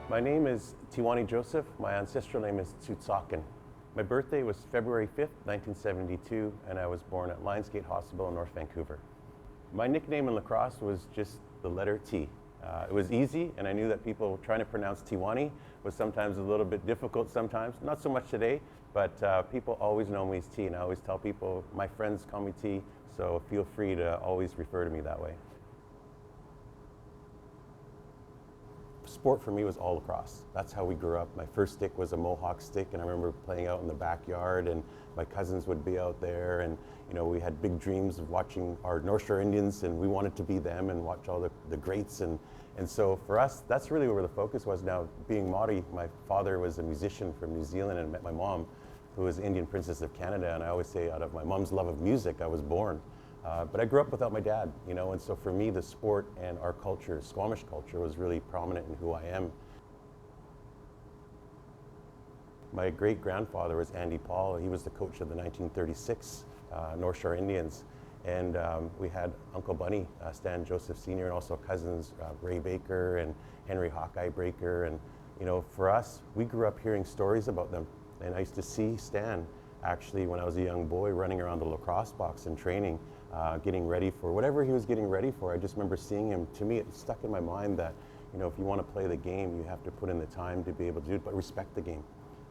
My name is Tewanee Joseph. My ancestral name is Tsutsakan. My birthday was February 5th, 1972, and I was born at Lionsgate Hospital in North Vancouver. My nickname in lacrosse was just the letter T. It was easy, and I knew that people trying to pronounce Tewanee was sometimes a little bit difficult sometimes. Not so much today, but people always know me as T, and I always tell people, my friends call me T, so feel free to always refer to me that way. Sport for me was all lacrosse. That's how we grew up. My first stick was a Mohawk stick, and I remember playing out in the backyard, and my cousins would be out there, and we had big dreams of watching our North Shore Indians, and we wanted to be them and watch all the greats. And so for us, that's really where the focus was. Now, being Maori, my father was a musician from New Zealand and met my mom, who was Indian Princess of Canada, and I always say out of my mom's love of music, I was born. But I grew up without my dad, and so for me, the sport and our culture, Squamish culture, was really prominent in who I am. My great-grandfather was Andy Paul. He was the coach of the 1936 North Shore Indians. And we had Uncle Bunny, Stan Joseph Sr., and also cousins Ray Baker and Henry Hawkeye Breaker. And for us, we grew up hearing stories about them. And I used to see Stan, actually, when I was a young boy, running around the lacrosse box and training, getting ready for whatever he was getting ready for. I just remember seeing him. To me, it stuck in my mind that, if you want to play the game, you have to put in the time to be able to do it, but respect the game.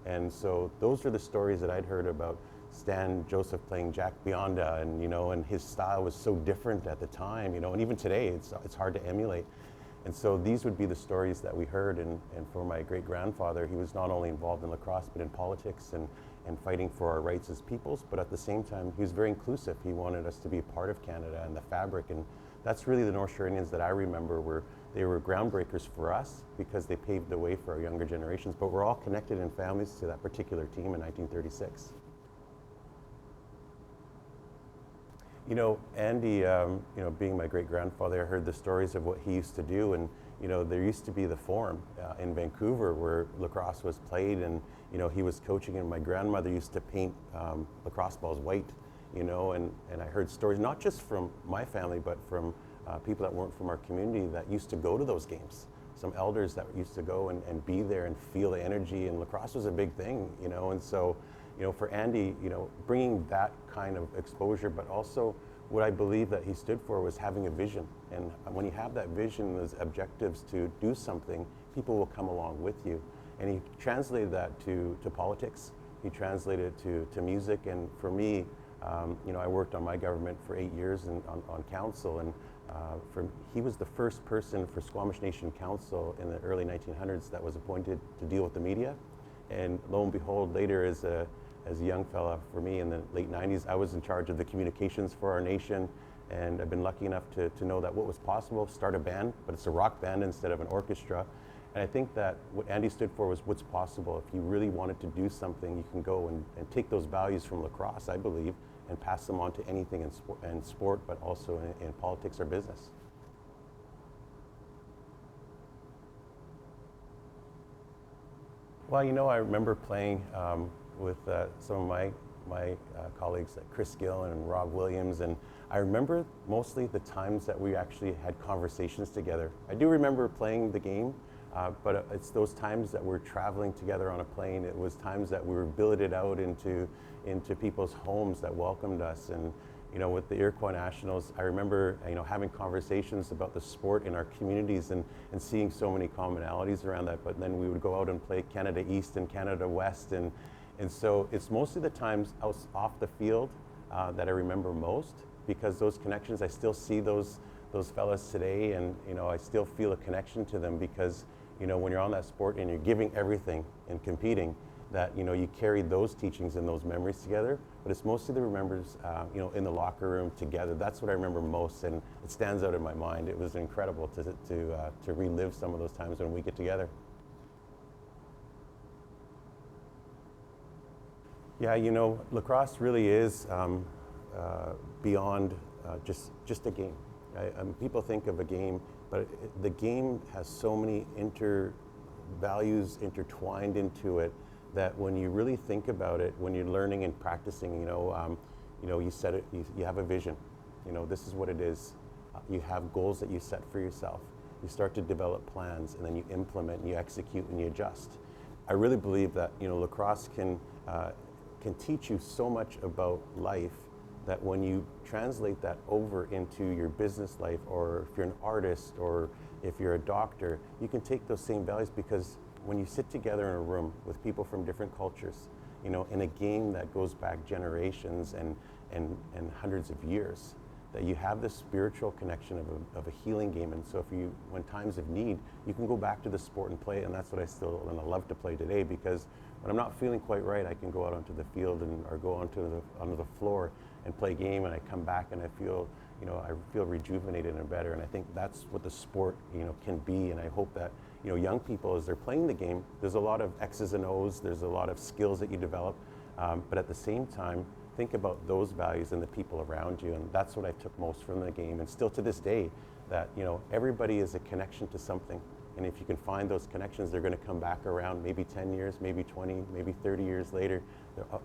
And so those are the stories that I'd heard about Stan Joseph playing Jack Bionda, and his style was so different at the time, and even today, it's hard to emulate. And so these would be the stories that we heard, and for my great-grandfather, he was not only involved in lacrosse, but in politics and fighting for our rights as peoples, but at the same time, he was very inclusive. He wanted us to be a part of Canada and the fabric, and that's really the North Shore Indians that I remember. They were groundbreakers for us because they paved the way for our younger generations, but we're all connected in families to that particular team in 1936. Andy, being my great-grandfather, I heard the stories of what he used to do, and there used to be the Forum in Vancouver where lacrosse was played, and he was coaching, and my grandmother used to paint lacrosse balls white, and I heard stories not just from my family, but from people that weren't from our community that used to go to those games. Some elders that used to go and be there and feel the energy, and lacrosse was a big thing, and so for Andy, bringing that kind of exposure, but also what I believe that he stood for was having a vision. And when you have that vision, those objectives to do something, people will come along with you. And he translated that to politics. He translated it to music. And for me, I worked on my government for 8 years on council. And he was the first person for Squamish Nation Council in the early 1900s that was appointed to deal with the media. And lo and behold, later as a young fella, for me in the late 90s, I was in charge of the communications for our nation, and I've been lucky enough to know that what was possible, start a band, but it's a rock band instead of an orchestra. And I think that what Andy stood for was what's possible. If you really wanted to do something, you can go and take those values from lacrosse, I believe, and pass them on to anything in sport, but also in politics or business. Well, I remember playing with some of my colleagues like Chris Gill and Rob Williams, and I remember mostly the times that we actually had conversations together. I do remember playing the game, but it's those times that we're traveling together on a plane. It was times that we were billeted out into people's homes that welcomed us, and with the Iroquois Nationals, I remember having conversations about the sport in our communities and seeing so many commonalities around that. But then we would go out and play Canada East and Canada West, and so it's mostly the times off the field that I remember most, because those connections, I still see those fellas today, and I still feel a connection to them, because when you're on that sport and you're giving everything and competing, that you carry those teachings and those memories together. But it's mostly the remembers in the locker room together. That's what I remember most, and it stands out in my mind. It was incredible to relive some of those times when we get together. Yeah, lacrosse really is beyond just a game. People think of a game, but the game has so many values intertwined into it, that when you really think about it, when you're learning and practicing, you set it, you have a vision. This is what it is. You have goals that you set for yourself. you start to develop plans, and then you implement, and you execute, and you adjust. I really believe that lacrosse can teach you so much about life that when you translate that over into your business life, or if you're an artist, or if you're a doctor, you can take those same values, because when you sit together in a room with people from different cultures, in a game that goes back generations and hundreds of years, that you have this spiritual connection of a healing game. And so when times of need, you can go back to the sport and play, and that's what I love to play today, because when I'm not feeling quite right, I can go out onto the field or go onto the floor and play a game, and I come back and I feel rejuvenated and better. And I think that's what the sport can be. And I hope that young people, as they're playing the game, there's a lot of X's and O's, there's a lot of skills that you develop, but at the same time, think about those values and the people around you. And that's what I took most from the game, and still to this day, that everybody is a connection to something. And if you can find those connections, they're going to come back around maybe 10 years, maybe 20, maybe 30 years later.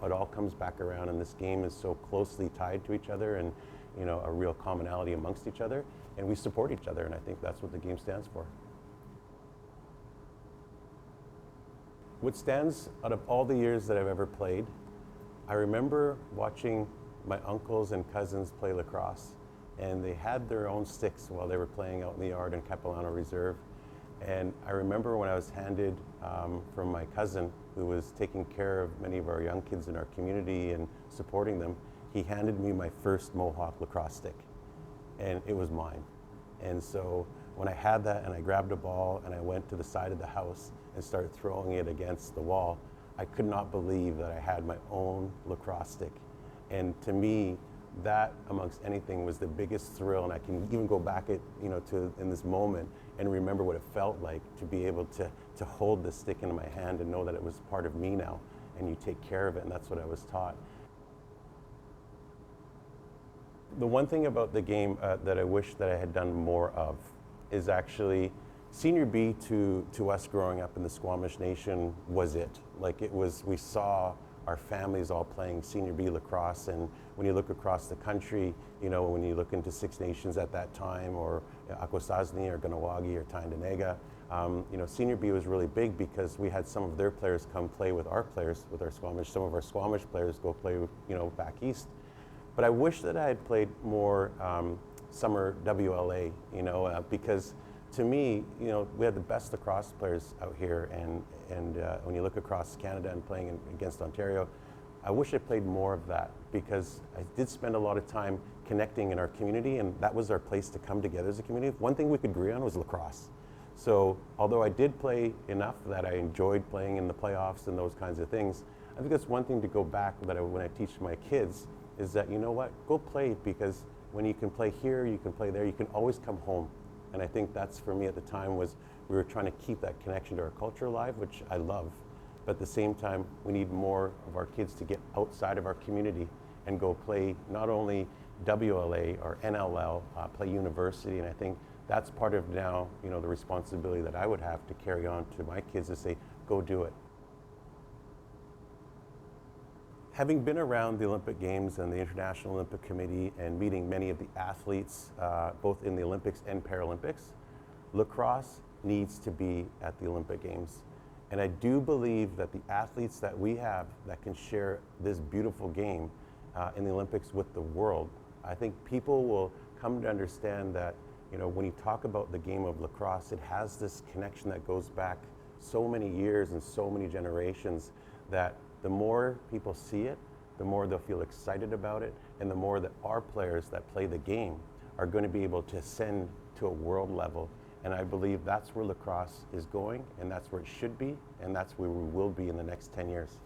It all comes back around, and this game is so closely tied to each other, and a real commonality amongst each other, and we support each other, and I think that's what the game stands for. What stands out of all the years that I've ever played, I remember watching my uncles and cousins play lacrosse, and they had their own sticks while they were playing out in the yard in Capilano Reserve. And I remember when I was handed from my cousin, who was taking care of many of our young kids in our community and supporting them, he handed me my first Mohawk lacrosse stick, and it was mine. And so when I had that and I grabbed a ball and I went to the side of the house and started throwing it against the wall, I could not believe that I had my own lacrosse stick. And to me, that amongst anything was the biggest thrill, and I can even go back in this moment and remember what it felt like to be able to hold the stick in my hand and know that it was part of me now, and you take care of it, and that's what I was taught. The one thing about the game that I wish that I had done more of is actually Senior B to us growing up in the Squamish Nation was it. Like it was, we saw our families all playing Senior B lacrosse, and when you look across the country, when you look into Six Nations at that time, or Akwesasne or Ganawagi or Tyendinaga, Senior B was really big because we had some of their players come play with our players, with our Squamish. Some of our Squamish players go play, back east. But I wish that I had played more summer WLA, because to me, we had the best lacrosse players out here, and when you look across Canada and playing against Ontario, I wish I played more of that, because I did spend a lot of time connecting in our community, and that was our place to come together as a community. One thing we could agree on was lacrosse. So although I did play enough that I enjoyed playing in the playoffs and those kinds of things, I think that's one thing to go back that when I teach my kids is that, go play, because when you can play here, you can play there, you can always come home. And I think that's, for me at the time, was we were trying to keep that connection to our culture alive, which I love. But at the same time, we need more of our kids to get outside of our community and go play not only WLA or NLL, play university. And I think that's part of now, the responsibility that I would have to carry on to my kids to say, go do it. Having been around the Olympic Games and the International Olympic Committee and meeting many of the athletes, both in the Olympics and Paralympics, lacrosse needs to be at the Olympic Games. And I do believe that the athletes that we have that can share this beautiful game in the Olympics with the world, I think people will come to understand that, when you talk about the game of lacrosse, it has this connection that goes back so many years and so many generations, that the more people see it, the more they'll feel excited about it, and the more that our players that play the game are going to be able to ascend to a world level. And I believe that's where lacrosse is going, and that's where it should be, and that's where we will be in the next 10 years.